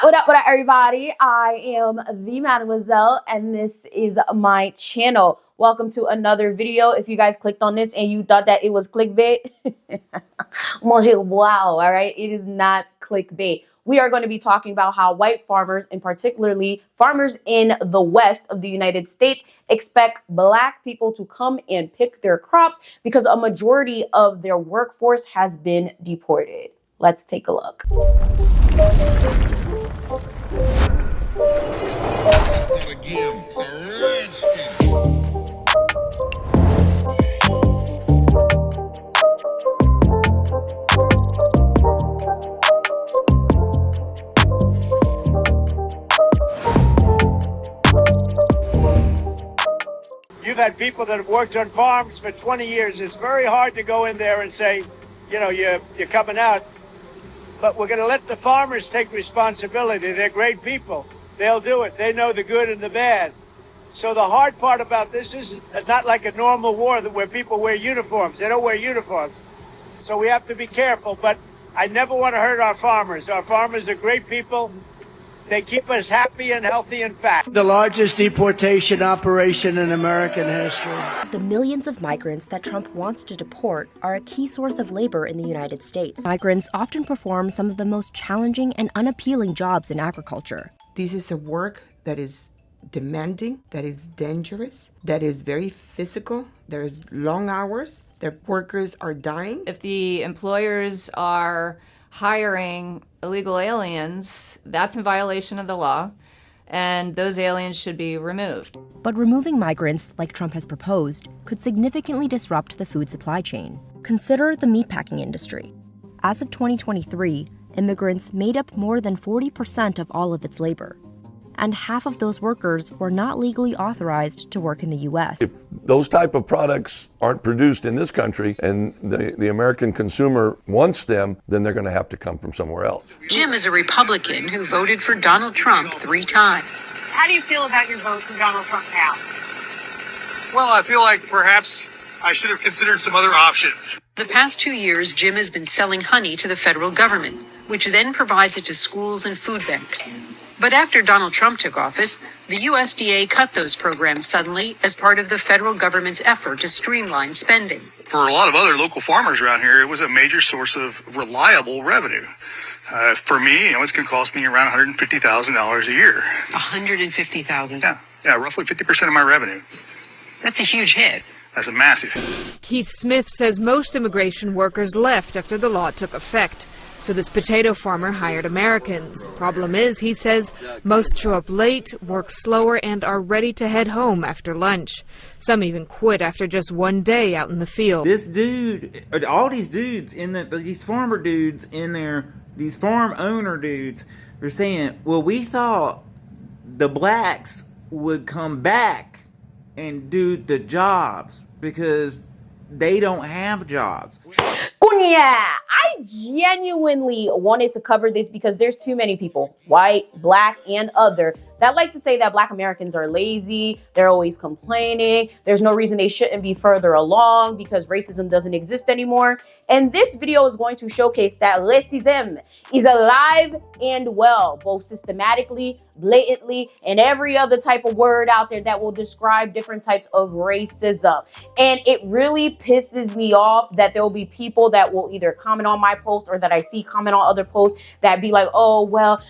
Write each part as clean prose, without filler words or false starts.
What up, everybody? I am the Mademoiselle, and this is my channel. Welcome to another video. If you guys clicked on this and you thought that it was clickbait, wow, all right? It is not clickbait. We are going to be talking about how white farmers, and particularly farmers in the west of the United States, expect black people to come and pick their crops because a majority of their workforce has been deported. Let's take a look. You've had people that have worked on farms for 20 years. It's very hard to go in there and say, you know, you're coming out. But we're going to let the farmers take responsibility. They're great people. They'll do it. They know the good and the bad. So the hard part about this is not like a normal war where people wear uniforms. They don't wear uniforms. So we have to be careful. But I never want to hurt our farmers. Our farmers are great people. They keep us happy and healthy and fat. The largest deportation operation in American history. The millions of migrants that Trump wants to deport are a key source of labor in the United States. Migrants often perform some of the most challenging and unappealing jobs in agriculture. This is a work that is demanding, that is dangerous, that is very physical. There's long hours. Their workers are dying. If the employers are hiring illegal aliens, that's in violation of the law, and those aliens should be removed. But removing migrants, like Trump has proposed, could significantly disrupt the food supply chain. Consider the meatpacking industry. As of 2023, immigrants made up more than 40% of all of its labor. And half of those workers were not legally authorized to work in the U.S. If those type of products aren't produced in this country and the American consumer wants them, then they're going to have to come from somewhere else. Jim is a Republican who voted for Donald Trump 3 times. How do you feel about your vote for Donald Trump now? Well, I feel like perhaps I should have considered some other options. The past 2 years, Jim has been selling honey to the federal government, which then provides it to schools and food banks. But after Donald Trump took office, the USDA cut those programs suddenly as part of the federal government's effort to streamline spending. For a lot of other local farmers around here, it was a major source of reliable revenue. For me, it's going to cost me around $150,000 a year. $150,000? Yeah, roughly 50% of my revenue. That's a huge hit. That's a massive hit. Keith Smith says most immigration workers left after the law took effect. So this potato farmer hired Americans. Problem is, he says, most show up late, work slower, and are ready to head home after lunch. Some even quit after just one day out in the field. This dude, all these dudes, these farmer dudes in there, these farm owner dudes, are saying, well, we thought the blacks would come back and do the jobs because they don't have jobs. I genuinely wanted to cover this because there's too many people, white, black, and other, that like to say that Black Americans are lazy, they're always complaining, there's no reason they shouldn't be further along because racism doesn't exist anymore. And this video is going to showcase that racism is alive and well, both systematically, blatantly, and every other type of word out there that will describe different types of racism. And it really pisses me off that there will be people that will either comment on my post or that I see comment on other posts that be like, oh, well,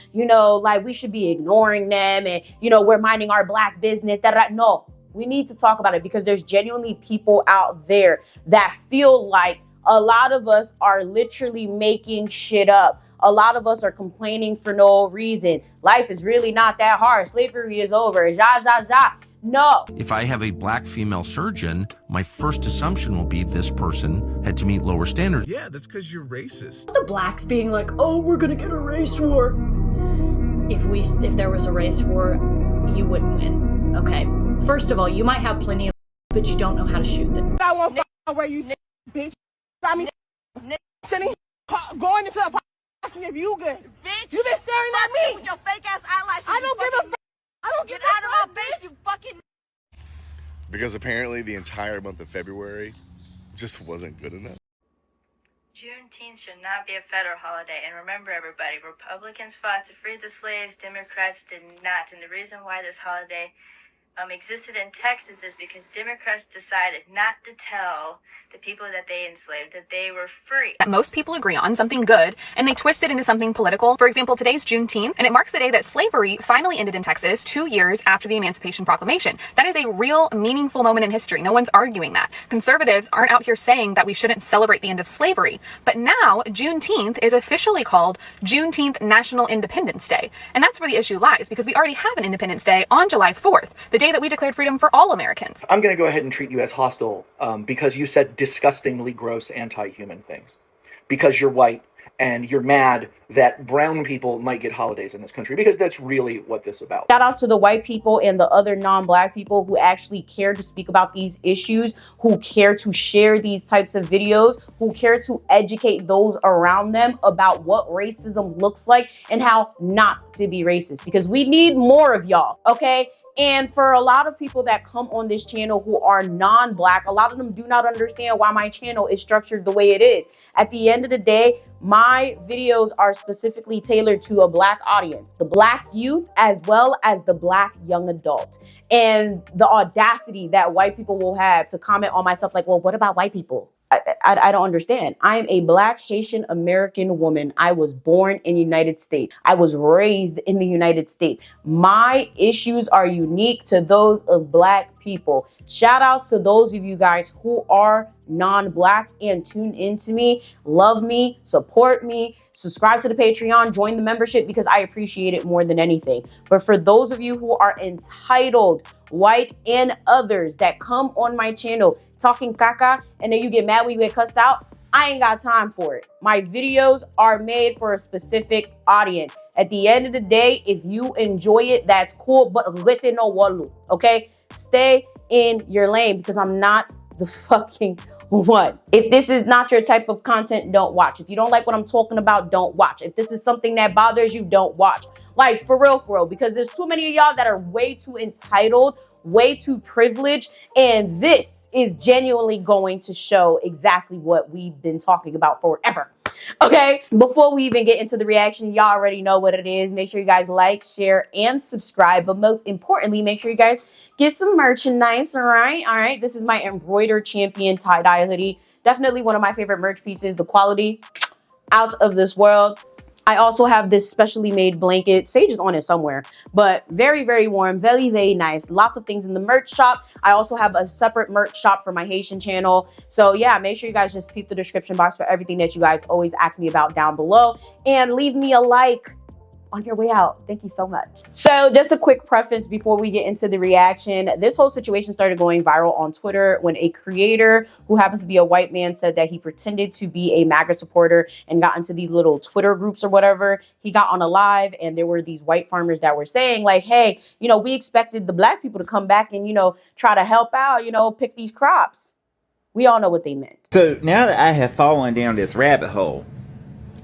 like we should be ignoring them and, we're minding our black business. No, we need to talk about it because there's genuinely people out there that feel like a lot of us are literally making shit up. A lot of us are complaining for no reason. Life is really not that hard. Slavery is over. No. If I have a black female surgeon, my first assumption will be this person had to meet lower standards. Yeah, that's because you're racist. The blacks being like, oh, we're gonna get a race war. If there was a race war, you wouldn't win. Okay. First of all, you might have plenty of, but you don't know how to shoot them. I won't where you bitch. I mean, sitting, going into a asking if you good. Bitch, you been staring at me with your fake ass eyelashes. I don't give a. I don't get out of my face, you fucking. Because apparently the entire month of February just wasn't good enough. Juneteenth Juneteenth should not be a federal holiday. And remember, everybody, Republicans fought to free the slaves, Democrats did not. And the reason why this holiday existed in Texas is because Democrats decided not to tell the people that they enslaved that they were free. That most people agree on, something good, and they twist it into something political. For example, today's Juneteenth, and it marks the day that slavery finally ended in Texas 2 years after the Emancipation Proclamation. That is a real, meaningful moment in history. No one's arguing that. Conservatives aren't out here saying that we shouldn't celebrate the end of slavery. But now, Juneteenth is officially called Juneteenth National Independence Day. And that's where the issue lies, because we already have an Independence Day on July 4th, the day that we declared freedom for all Americans. I'm going to go ahead and treat you as hostile because you said disgustingly gross anti-human things. Because you're white and you're mad that brown people might get holidays in this country, because that's really what this is about. Shout outs to the white people and the other non-black people who actually care to speak about these issues, who care to share these types of videos, who care to educate those around them about what racism looks like and how not to be racist, because we need more of y'all, okay? And for a lot of people that come on this channel who are non-black, a lot of them do not understand why my channel is structured the way it is. At the end of the day, my videos are specifically tailored to a black audience, the black youth, as well as the black young adult. And the audacity that white people will have to comment on my stuff like, well, what about white people? I don't understand. I am a black Haitian-American woman. I was born in the United States. I was raised in the United States. My issues are unique to those of black people. Shout outs to those of you guys who are non-black and tune into me, love me, support me, subscribe to the Patreon, join the membership, because I appreciate it more than anything. But for those of you who are entitled, white and others that come on my channel talking caca and then you get mad when you get cussed out, I ain't got time for it. My videos are made for a specific audience. At the end of the day, if you enjoy it, that's cool, but rete no walu, okay? Stay in your lane, because I'm not the fucking one. If this is not your type of content, don't watch. If you don't like what I'm talking about, don't watch. If this is something that bothers you, don't watch. Like, for real, because there's too many of y'all that are way too entitled, way too privileged, and this is genuinely going to show exactly what we've been talking about forever. Okay, before we even get into the reaction, y'all already know what it is. Make sure you guys like, share, and subscribe. But most importantly, make sure you guys get some merchandise, all right? This is my embroidered champion tie-dye hoodie. Definitely one of my favorite merch pieces. The quality, out of this world. I also have this specially made blanket. Sage is on it somewhere, but very, very warm, very, very nice. Lots of things in the merch shop. I also have a separate merch shop for my Haitian channel. So yeah, make sure you guys just peep the description box for everything that you guys always ask me about down below, and leave me a like on your way out. Thank you so much. So just a quick preface before we get into the reaction. This whole situation started going viral on Twitter when a creator who happens to be a white man said that he pretended to be a MAGA supporter and got into these little Twitter groups or whatever. He got on a live and there were these white farmers that were saying like, hey, you know, we expected the black people to come back and, you know, try to help out, you know, pick these crops. We all know what they meant. So now that I have fallen down this rabbit hole,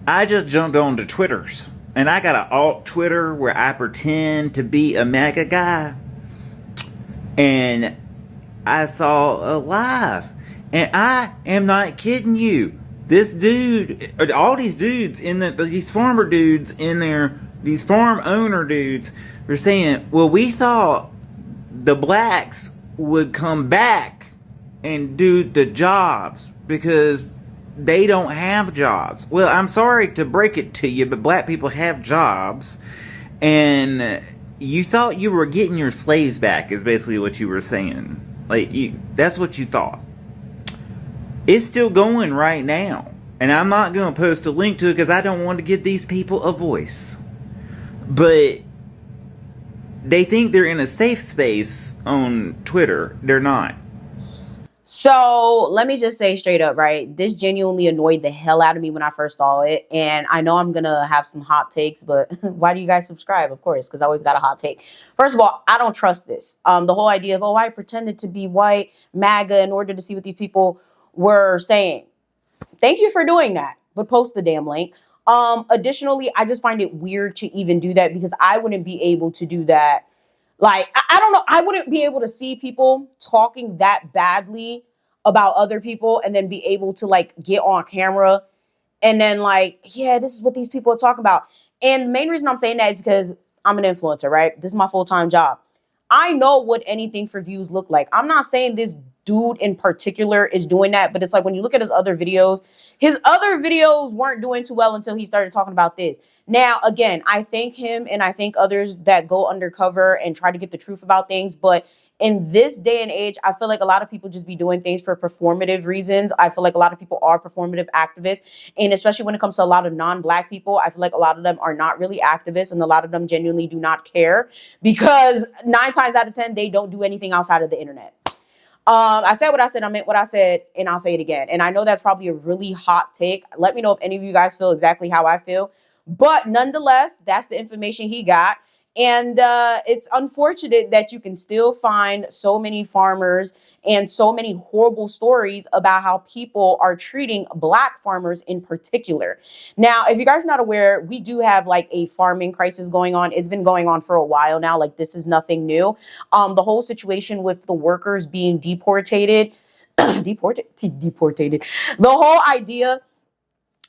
I just jumped on to Twitters. And I got an alt Twitter where I pretend to be a MAGA guy. And I saw a live. And I am not kidding you. This dude, all these dudes, these farmer dudes in there, these farm owner dudes, were saying, well, we thought the blacks would come back and do the jobs because they don't have jobs. Well, I'm sorry to break it to you, but black people have jobs. And you thought you were getting your slaves back, is basically what you were saying. Like, that's what you thought. It's still going right now. And I'm not going to post a link to it because I don't want to give these people a voice. But they think they're in a safe space on Twitter. They're not. So let me just say straight up, right? This genuinely annoyed the hell out of me when I first saw it. And I know I'm going to have some hot takes, but why do you guys subscribe? Of course, because I always got a hot take. First of all, I don't trust this. The whole idea of, oh, I pretended to be white, MAGA, in order to see what these people were saying. Thank you for doing that, but post the damn link. Additionally, I just find it weird to even do that because I wouldn't be able to do that. Like, I don't know. I wouldn't be able to see people talking that badly about other people and then be able to like get on camera and then like, yeah, this is what these people are talking about. And the main reason I'm saying that is because I'm an influencer, right? This is my full-time job. I know what anything for views look like. I'm not saying this dude in particular is doing that, but it's like when you look at his other videos weren't doing too well until he started talking about this. Now, again, I thank him and I thank others that go undercover and try to get the truth about things. But in this day and age, I feel like a lot of people just be doing things for performative reasons. I feel like a lot of people are performative activists. And especially when it comes to a lot of non-Black people, I feel like a lot of them are not really activists and a lot of them genuinely do not care because 9 times out of 10, they don't do anything outside of the internet. I said what I said, I meant what I said, and I'll say it again. And I know that's probably a really hot take. Let me know if any of you guys feel exactly how I feel. But nonetheless, that's the information he got. And it's unfortunate that you can still find so many farmers and so many horrible stories about how people are treating Black farmers in particular. Now, if you guys are not aware, we do have like a farming crisis going on. It's been going on for a while now. Like, this is nothing new. The whole situation with the workers being deported, the whole idea,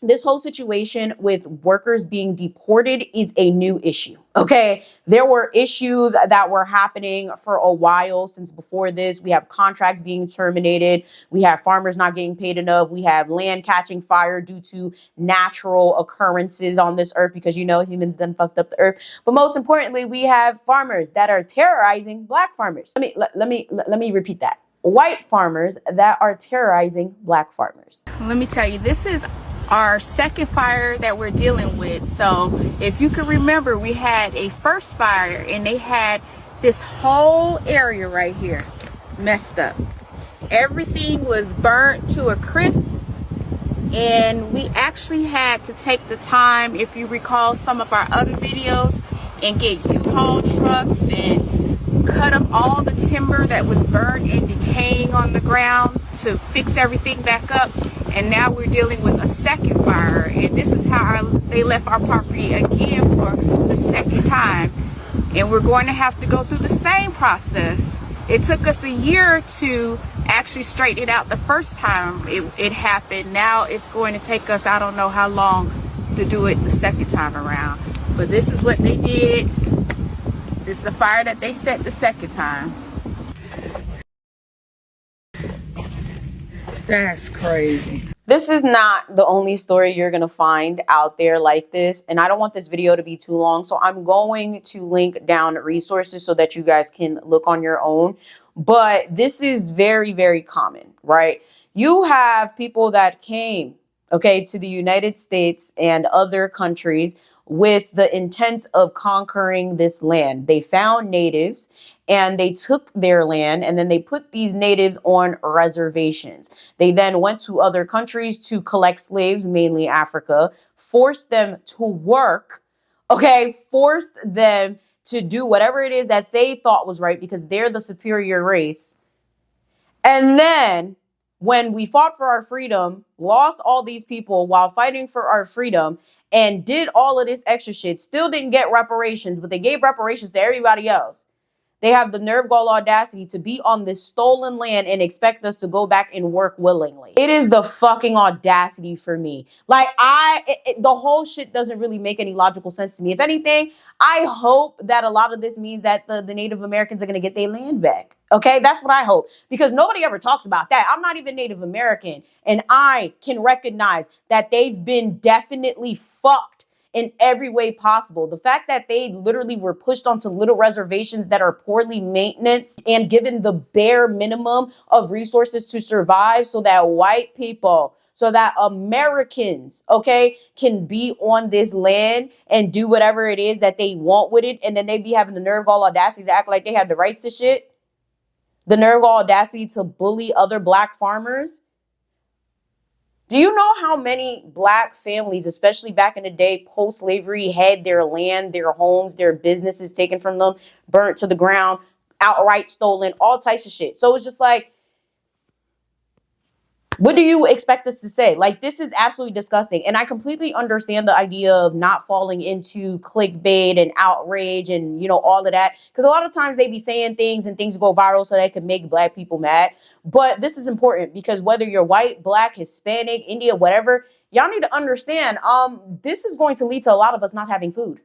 this whole situation with workers being deported is a new issue. Okay. There were issues that were happening for a while since before this. We have contracts being terminated. We have farmers not getting paid enough. We have land catching fire due to natural occurrences on this earth because, you know, humans done fucked up the earth. But most importantly, we have farmers that are terrorizing Black farmers. Let me repeat that. White farmers that are terrorizing Black farmers. Let me tell you, this is our second fire that we're dealing with. So if you can remember, we had a first fire and they had this whole area right here messed up. Everything was burnt to a crisp, and we actually had to take the time, if you recall some of our other videos, and get U-Haul trucks and cut up all the timber that was burned and decaying on the ground to fix everything back up. And now we're dealing with a second fire, and this is how they left our property again for the second time. And we're going to have to go through the same process. It took us a year to actually straighten it out the first time it happened. Now it's going to take us, I don't know how long, to do it the second time around. But this is what they did. This is the fire that they set the second time. That's crazy. This is not the only story you're going to find out there like this. And I don't want this video to be too long. So I'm going to link down resources so that you guys can look on your own. But this is very, very common, right? You have people that came, okay, to the United States and other countries with the intent of conquering this land. They found natives and they took their land, and then they put these natives on reservations. They then went to other countries to collect slaves, mainly Africa, forced them to work, okay, forced them to do whatever it is that they thought was right because they're the superior race. And then when we fought for our freedom, lost all these people while fighting for our freedom, and did all of this extra shit, still didn't get reparations, but they gave reparations to everybody else. They have the nerve, gall, audacity to be on this stolen land and expect us to go back and work willingly. It is the fucking audacity for me. Like, the whole shit doesn't really make any logical sense to me. If anything, I hope that a lot of this means that the Native Americans are going to get their land back. Okay, that's what I hope, because nobody ever talks about that. I'm not even Native American, and I can recognize that they've been definitely fucked in every way possible. The fact that they literally were pushed onto little reservations that are poorly maintained and given the bare minimum of resources to survive so that white people, so that Americans, okay, can be on this land and do whatever it is that they want with it. And then they be having the nerve, all audacity to act like they have the rights to shit. The nerve, all audacity to bully other Black farmers. Do you know how many Black families, especially back in the day, post-slavery, had their land, their homes, their businesses taken from them, burnt to the ground, outright stolen, all types of shit. So it's just like, What do you expect us to say? Like, this is absolutely disgusting. And I completely understand the idea of not falling into clickbait and outrage and, you know, all of that. Because a lot of times they be saying things and things go viral so they can make black people mad. But this is important because whether you're white, black, Hispanic, India, whatever, y'all need to understand, this is going to lead to a lot of us not having food.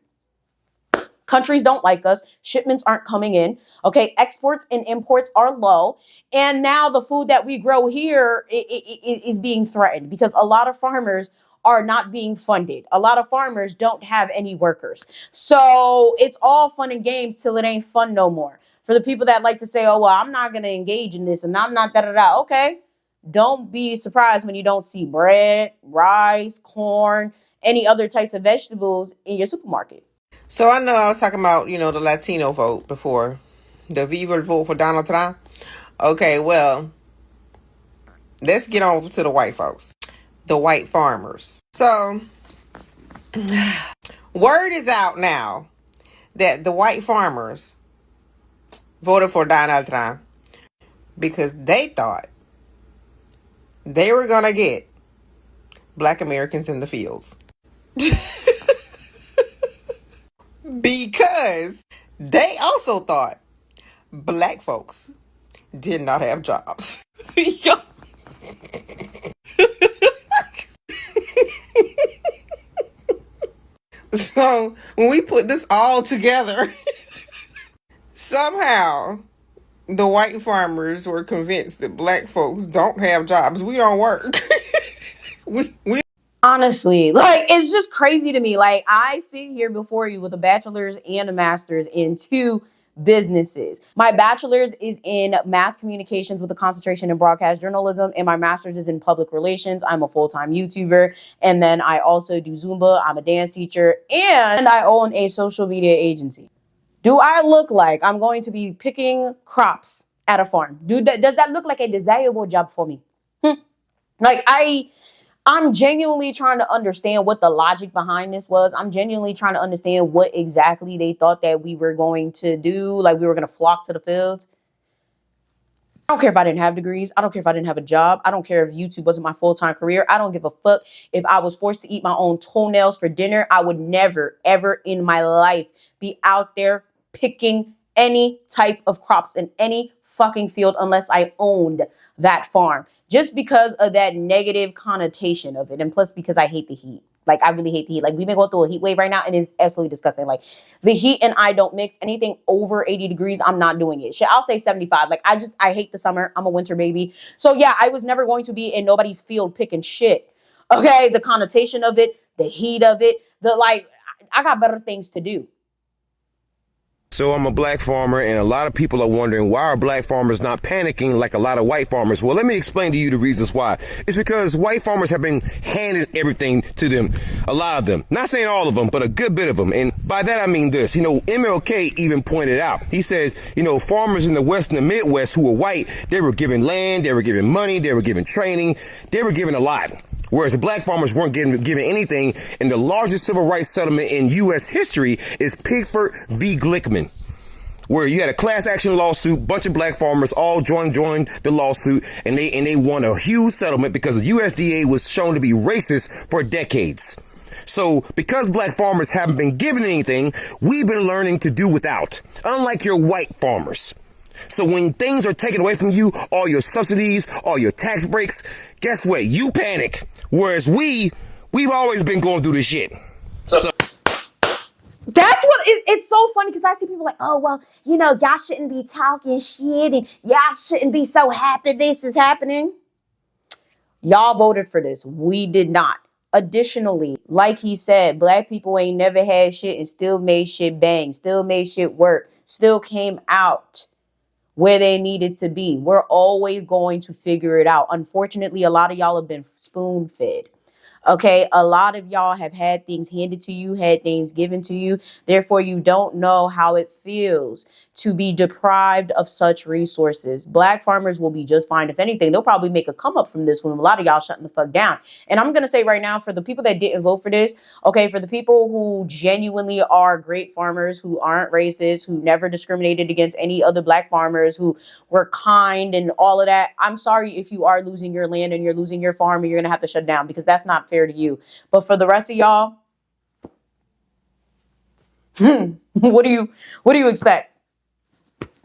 Countries don't like us. Shipments aren't coming in. Okay. Exports and imports are low. And now the food that we grow here is being threatened because a lot of farmers are not being funded. A lot of farmers don't have any workers. So it's all fun and games till it ain't fun no more. For the people that like to say, oh, well, I'm not going to engage in this and I'm not da-da-da. Okay. Don't be surprised when you don't see bread, rice, corn, any other types of vegetables in your supermarket. So I know I was talking about, you know, the Latino vote before, the Viva vote for Donald Trump. Okay, well, let's get on to the white folks, the white farmers. So word is out now that the white farmers voted for Donald Trump because they thought they were going to get black Americans in the fields. Because they also thought black folks did not have jobs. So when we put this all together, somehow the white farmers were convinced that black folks don't have jobs. We don't work. we Honestly, like, it's just crazy to me. Like, I sit here before you with a bachelor's and a master's in 2 businesses. My bachelor's is in mass communications with a concentration in broadcast journalism, and my master's is in public relations. I'm a full-time YouTuber, and then I also do Zumba. I'm a dance teacher, and I own a social media agency. Do I look like I'm going to be picking crops at a farm? Does that look like a desirable job for me? Like, I'm genuinely trying to understand what the logic behind this was. I'm genuinely trying to understand what exactly they thought that we were going to do. Like, we were going to flock to the fields. I don't care if I didn't have degrees. I don't care if I didn't have a job. I don't care if YouTube wasn't my full-time career. I don't give a fuck if I was forced to eat my own toenails for dinner. I would never, ever in my life be out there picking any type of crops in any fucking field unless I owned that farm. Just because of that negative connotation of it. And plus because I hate the heat. Like, I really hate the heat. Like, we've been going through a heat wave right now and it's absolutely disgusting. Like, the heat and I don't mix. Anything over 80 degrees, I'm not doing it. Shit, I'll say 75. Like, I hate the summer. I'm a winter baby. So yeah, I was never going to be in nobody's field picking shit. Okay? The connotation of it, the heat of it, I got better things to do. So I'm a black farmer, and a lot of people are wondering, why are black farmers not panicking like a lot of white farmers? Well, let me explain to you the reasons why. It's because white farmers have been handed everything to them. A lot of them. Not saying all of them, but a good bit of them. And by that I mean this. You know, MLK even pointed out. He says, you know, farmers in the West and the Midwest who were white, they were given land, they were given money, they were given training, they were given a lot. Whereas the black farmers weren't given anything, and the largest civil rights settlement in U.S. history is Pickford v. Glickman, where you had a class action lawsuit, bunch of black farmers all joined the lawsuit, and they won a huge settlement because the USDA was shown to be racist for decades. So because black farmers haven't been given anything, we've been learning to do without, unlike your white farmers. So when things are taken away from you, all your subsidies, all your tax breaks, guess what? You panic. Whereas we've always been going through this shit. So That's what it's so funny because I see people like, oh, well, you know, y'all shouldn't be talking shit and y'all shouldn't be so happy this is happening. Y'all voted for this. We did not. Additionally, like he said, black people ain't never had shit and still made shit bang, still made shit work, still came out where they needed to be. We're always going to figure it out. Unfortunately, a lot of y'all have been spoon-fed. Okay, a lot of y'all have had things handed to you, had things given to you. Therefore, you don't know how it feels to be deprived of such resources. Black farmers will be just fine. If anything, they'll probably make a come up from this when a lot of y'all shutting the fuck down. And I'm going to say right now, for the people that didn't vote for this, okay, for the people who genuinely are great farmers, who aren't racist, who never discriminated against any other black farmers, who were kind and all of that, I'm sorry if you are losing your land and you're losing your farm and you're going to have to shut down, because that's not fair to you. But for the rest of y'all, what do you expect?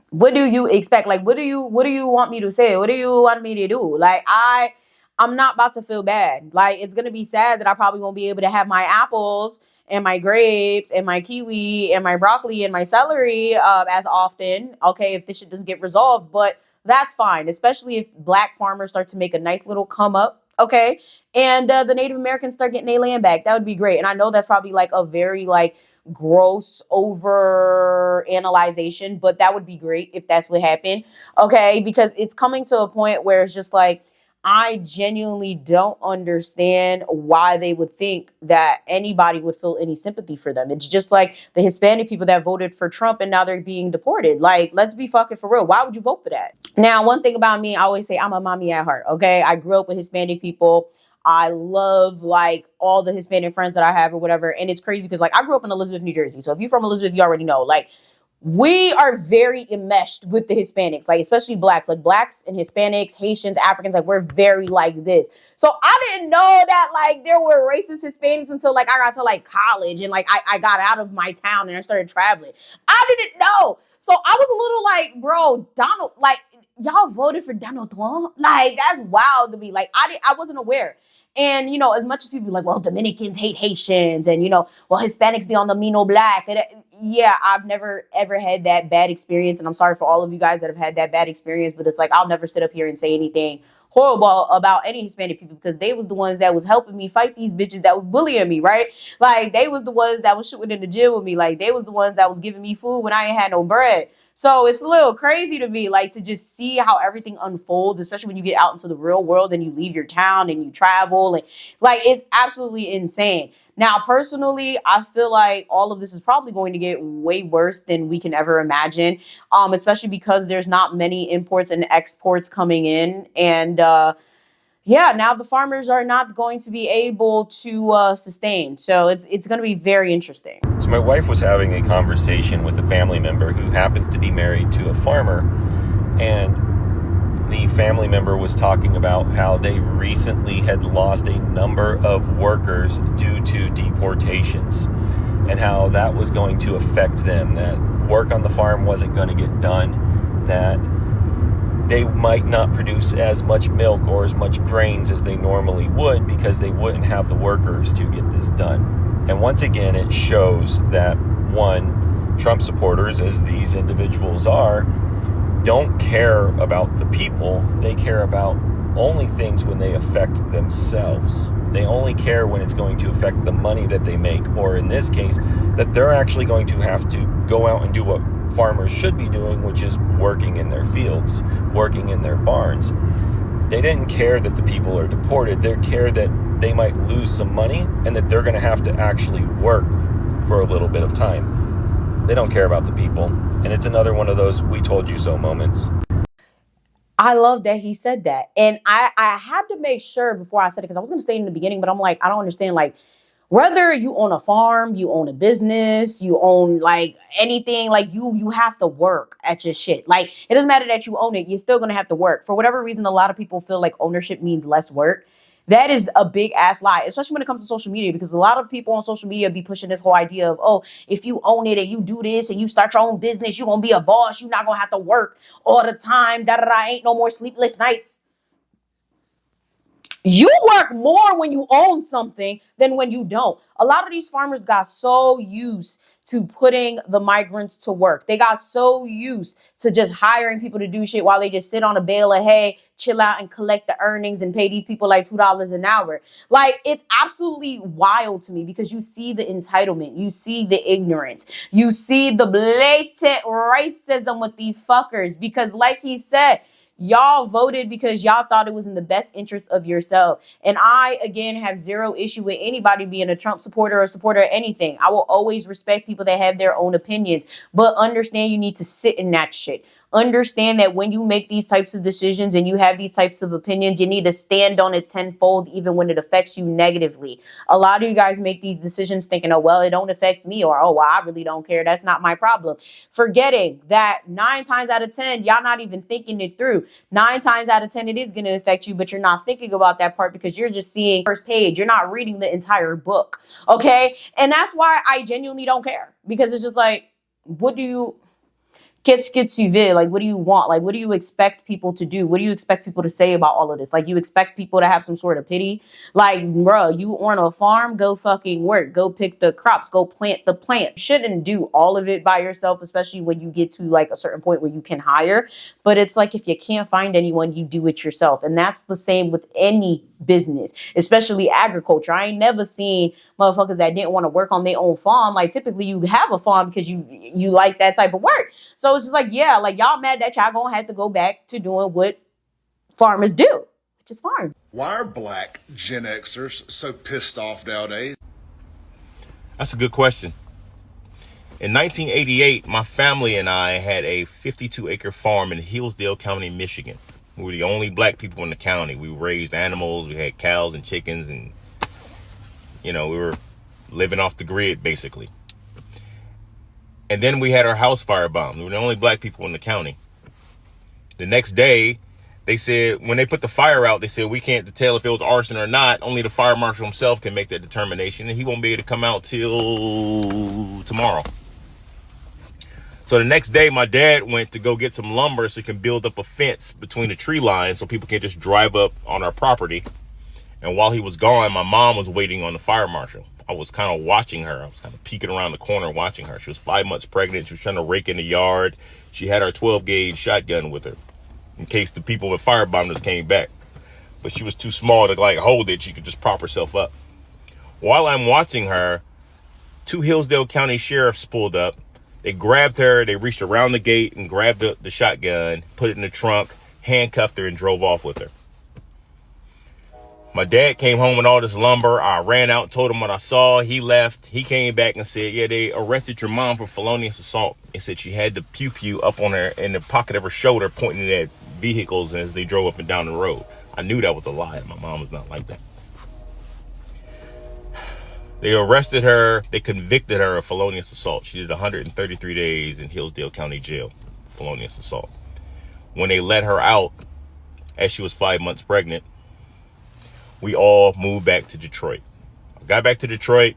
What do you expect? Like, what do you want me to say? What do you want me to do? Like, I'm not about to feel bad. Like, it's going to be sad that I probably won't be able to have my apples and my grapes and my kiwi and my broccoli and my celery as often, okay, if this shit doesn't get resolved. But that's fine, especially if black farmers start to make a nice little come up, okay, and the Native Americans start getting their land back. That would be great. And I know that's probably like a very like gross over analyzation, but that would be great if that's what happened, okay, because it's coming to a point where it's just like, I genuinely don't understand why they would think that anybody would feel any sympathy for them. It's just like the Hispanic people that voted for Trump and now they're being deported. Like, let's be fucking for real. Why would you vote for that? Now, one thing about me, I always say I'm a mommy at heart, okay? I grew up with Hispanic people. I love like all the Hispanic friends that I have or whatever. And it's crazy because like I grew up in Elizabeth, New Jersey. So if you're from Elizabeth, you already know, like, we are very enmeshed with the Hispanics, like especially blacks, like blacks and Hispanics, Haitians, Africans, like we're very like this. So I didn't know that like there were racist Hispanics until like I got to like college and like I got out of my town and I started traveling. I didn't know. So I was a little like, bro, Donald, like y'all voted for Donald Trump? Like that's wild to me. Like I wasn't aware. And, you know, as much as people be like, well, Dominicans hate Haitians and, you know, well, Hispanics be on the mean old black. And, yeah, I've never, ever had that bad experience. And I'm sorry for all of you guys that have had that bad experience. But it's like, I'll never sit up here and say anything horrible about any Hispanic people because they was the ones that was helping me fight these bitches that was bullying me, right? Like, they was the ones that was shooting in the gym with me. Like, they was the ones that was giving me food when I ain't had no bread. So it's a little crazy to me, like, to just see how everything unfolds, especially when you get out into the real world and you leave your town and you travel. And like, it's absolutely insane. Now, personally, I feel like all of this is probably going to get way worse than we can ever imagine, especially because there's not many imports and exports coming in. And yeah, now the farmers are not going to be able to sustain. So it's going to be very interesting. So my wife was having a conversation with a family member who happens to be married to a farmer, and the family member was talking about how they recently had lost a number of workers due to deportations and how that was going to affect them, that work on the farm wasn't going to get done, that they might not produce as much milk or as much grains as they normally would because they wouldn't have the workers to get this done. And once again, it shows that, one, Trump supporters, as these individuals are, don't care about the people. They care about only things when they affect themselves. They only care when it's going to affect the money that they make, or in this case, that they're actually going to have to go out and do what farmers should be doing, which is working in their fields, working in their barns. They didn't care that the people are deported. They care that they might lose some money and that they're going to have to actually work for a little bit of time. They don't care about the people. And it's another one of those we told you so moments. I love that he said that. And I had to make sure before I said it, because I was going to say it in the beginning, but I'm like, I don't understand. Like, whether you own a farm, you own a business, you own like anything, like you have to work at your shit. Like, it doesn't matter that you own it. You're still going to have to work. For whatever reason, a lot of people feel like ownership means less work. That is a big ass lie, especially when it comes to social media, because a lot of people on social media be pushing this whole idea of, oh, if you own it and you do this and you start your own business, you're going to be a boss. You're not going to have to work all the time. Ain't no more sleepless nights. You work more when you own something than when you don't. A lot of these farmers got so used to putting the migrants to work. They got so used to just hiring people to do shit while they just sit on a bale of hay, chill out and collect the earnings and pay these people like $2 an hour. Like, it's absolutely wild to me because you see the entitlement, you see the ignorance, you see the blatant racism with these fuckers. Because like he said, Y'all voted because y'all thought it was in the best interest of yourself. And I, again, have zero issue with anybody being a Trump supporter or supporter of anything. I will always respect people that have their own opinions, but understand you need to sit in that shit. Understand that when you make these types of decisions and you have these types of opinions, you need to stand on it tenfold, even when it affects you negatively. A lot of you guys make these decisions thinking, oh, well, it don't affect me, or, oh, well, I really don't care. That's not my problem. Forgetting that 9 times out of 10, y'all not even thinking it through. 9 times out of 10, it is going to affect you, but you're not thinking about that part because you're just seeing first page. You're not reading the entire book. Okay. And that's why I genuinely don't care, because it's just like, what do you... Qu'est-ce que tu veux? Like, what do you want? Like, what do you expect people to do? What do you expect people to say about all of this? Like, you expect people to have some sort of pity? Like, bro, you on a farm, go fucking work. Go pick the crops. Go plant the plant. You shouldn't do all of it by yourself, especially when you get to like a certain point where you can hire. But it's like, if you can't find anyone, you do it yourself. And that's the same with any business, especially agriculture. I ain't never seen motherfuckers that didn't want to work on their own farm. Like, typically you have a farm because you like that type of work. So it's just like, yeah, like, y'all mad that y'all gonna have to go back to doing what farmers do, which is farm. Why are black Gen Xers so pissed off nowadays? That's a good question. In 1988, my family and I had a 52-acre farm in Hillsdale County, Michigan. We were the only black people in the county. We raised animals. We had cows and chickens, and, you know, we were living off the grid, basically. And then we had our house fire bombed. We were the only black people in the county. The next day, they said, when they put the fire out, they said, we can't tell if it was arson or not. Only the fire marshal himself can make that determination, and he won't be able to come out till tomorrow. So the next day, my dad went to go get some lumber so he can build up a fence between the tree lines so people can't just drive up on our property. And while he was gone, my mom was waiting on the fire marshal. I was kind of watching her. I was kind of peeking around the corner watching her. She was 5 months pregnant. She was trying to rake in the yard. She had her 12-gauge shotgun with her in case the people with firebombers came back. But she was too small to like hold it. She could just prop herself up. While I'm watching her, 2 Hillsdale County sheriffs pulled up. They grabbed her. They reached around the gate and grabbed the shotgun, put it in the trunk, handcuffed her, and drove off with her. My dad came home with all this lumber. I ran out, told him what I saw. He left. He came back and said, yeah, they arrested your mom for felonious assault. They said she had the pew-pew up on her in the pocket of her shoulder pointing at vehicles as they drove up and down the road. I knew that was a lie. My mom was not like that. They arrested her. They convicted her of felonious assault. She did 133 days in Hillsdale County Jail, felonious assault. When they let her out, as she was 5 months pregnant, we all moved back to Detroit. I got back to Detroit.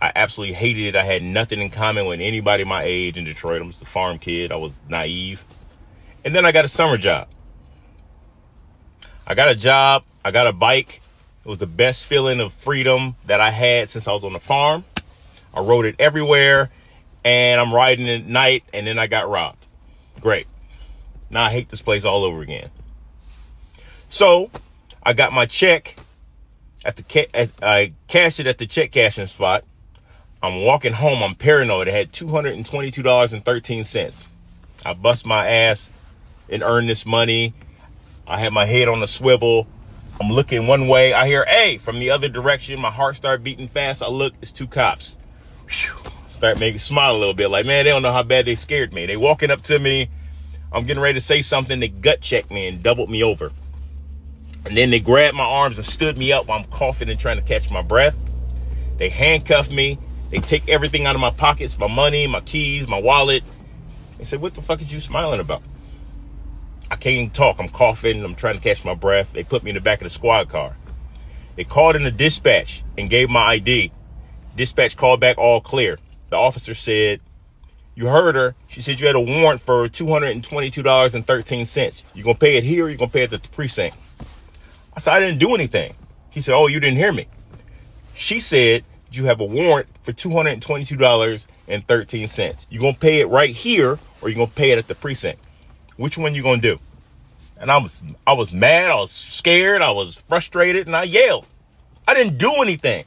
I absolutely hated it. I had nothing in common with anybody my age in Detroit. I was a farm kid. I was naive. And then I got a summer job. I got a job. I got a bike. It was the best feeling of freedom that I had since I was on the farm. I rode it everywhere, and I'm riding at night, and then I got robbed. Great. Now I hate this place all over again. So I got my check I cashed it at the check cashing spot. I'm walking home. I'm paranoid. I had $222.13. I bust my ass and earned this money. I had my head on a swivel. I'm looking one way. I hear, hey, from the other direction. My heart started beating fast. I look, it's 2 cops. Whew. Start making smile a little bit. Like, man, they don't know how bad they scared me. They walking up to me. I'm getting ready to say something. They gut checked me and doubled me over. And then they grabbed my arms and stood me up while I'm coughing and trying to catch my breath. They handcuffed me. They take everything out of my pockets, my money, my keys, my wallet. They said, what the fuck is you smiling about? I can't even talk. I'm coughing. I'm trying to catch my breath. They put me in the back of the squad car. They called in a dispatch and gave my ID. Dispatch called back all clear. The officer said, you heard her. She said you had a warrant for $222.13. You going to pay it here or you going to pay it at the precinct? I said, I didn't do anything. He said, oh, you didn't hear me. She said, you have a warrant for $222.13. You going to pay it right here or you going to pay it at the precinct? Which one you going to do? And I was mad. I was scared. I was frustrated, and I yelled. I didn't do anything.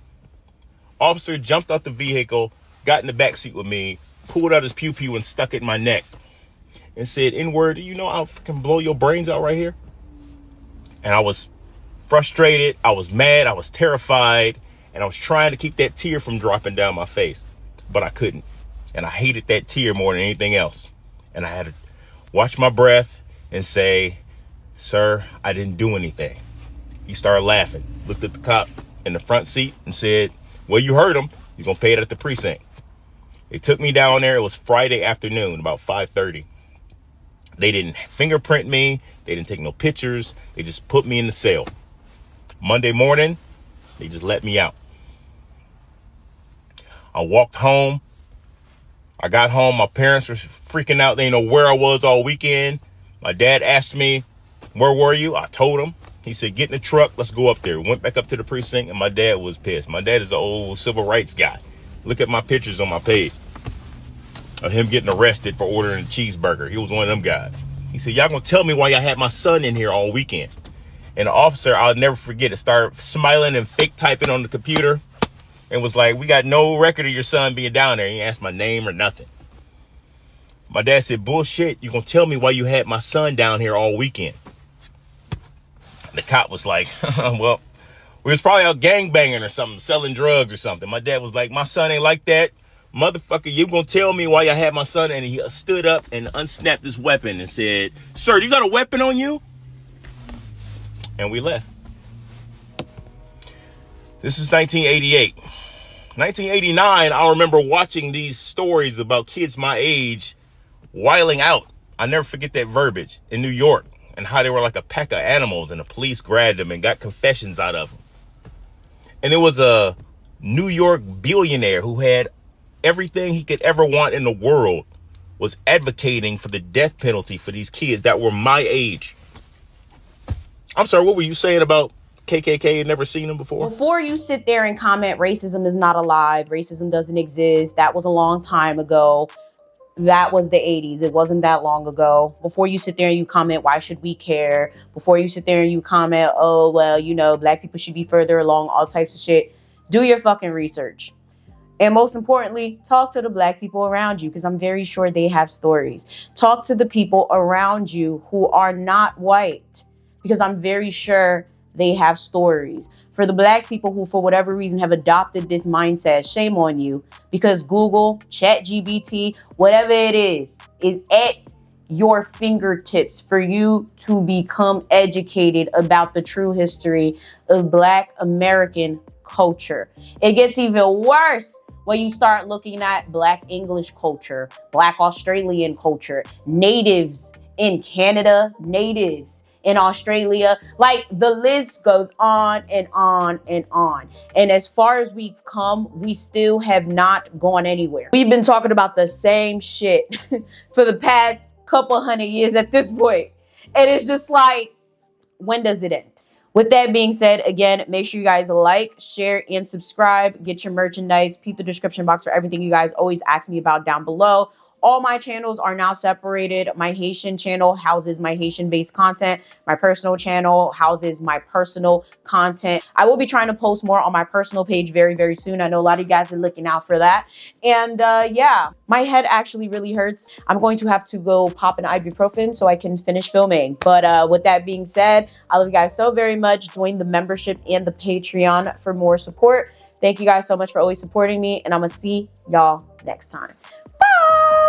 Officer jumped out the vehicle, got in the back seat with me, pulled out his pew-pew and stuck it in my neck. and said, N-word, you know I'll fucking blow your brains out right here. And I was frustrated, I was mad, I was terrified, and I was trying to keep that tear from dropping down my face, but I couldn't. And I hated that tear more than anything else. And I had to watch my breath and say, sir, I didn't do anything. He started laughing, looked at the cop in the front seat and said, well, you heard him. He's gonna pay it at the precinct. They took me down there. It was Friday afternoon, about 5:30. They didn't fingerprint me. They didn't take no pictures. They just put me in the cell. Monday morning, they just let me out. I walked home. I got home. My parents were freaking out. They didn't know where I was all weekend. My dad asked me, where were you? I told him. He said, get in the truck. Let's go up there. We went back up to the precinct, and my dad was pissed. My dad is an old civil rights guy. Look at my pictures on my page of him getting arrested for ordering a cheeseburger. He was one of them guys. He said, y'all gonna tell me why y'all had my son in here all weekend? And the officer, I'll never forget it, started smiling and fake typing on the computer and was like, we got no record of your son being down there. He asked my name or nothing. My dad said, bullshit, you gonna tell me why you had my son down here all weekend? The cop was like, well, we was probably out gangbanging or something, selling drugs or something. My dad was like, my son ain't like that. Motherfucker, you gonna tell me why you had my son? And he stood up and unsnapped his weapon and said, sir, you got a weapon on you? And we left. This is 1988. 1989, I remember watching these stories about kids my age wiling out. I never forget that verbiage in New York and how they were like a pack of animals and the police grabbed them and got confessions out of them. And there was a New York billionaire who had everything he could ever want in the world, was advocating for the death penalty for these kids that were my age. I'm sorry, what were you saying about KKK? Had never seen them before? Before you sit there and comment, racism is not alive, racism doesn't exist, that was a long time ago. That was the 80s. It wasn't that long ago. Before you sit there and you comment, why should we care? Before you sit there and you comment, oh, well, you know, black people should be further along, all types of shit. Do your fucking research. And most importantly, talk to the black people around you, because I'm very sure they have stories. Talk to the people around you who are not white, because I'm very sure they have stories. For the black people who, for whatever reason, have adopted this mindset, shame on you, because Google, ChatGPT, whatever it is at your fingertips for you to become educated about the true history of Black American culture. It gets even worse when you start looking at Black English culture, Black Australian culture, natives in Canada, natives in Australia. Like, the list goes on and on and on. And as far as we've come, we still have not gone anywhere. We've been talking about the same shit for the past couple 100 years at this point. And it's just like, when does it end? With that being said, again, make sure you guys like, share, and subscribe. Get your merchandise. Peep the description box for everything you guys always ask me about down below. All my channels are now separated. My Haitian channel houses my Haitian-based content. My personal channel houses my personal content. I will be trying to post more on my personal page very, very soon. I know a lot of you guys are looking out for that. And yeah, my head actually really hurts. I'm going to have to go pop an ibuprofen so I can finish filming. But with that being said, I love you guys so very much. Join the membership and the Patreon for more support. Thank you guys so much for always supporting me. And I'm going to see y'all next time. Bye!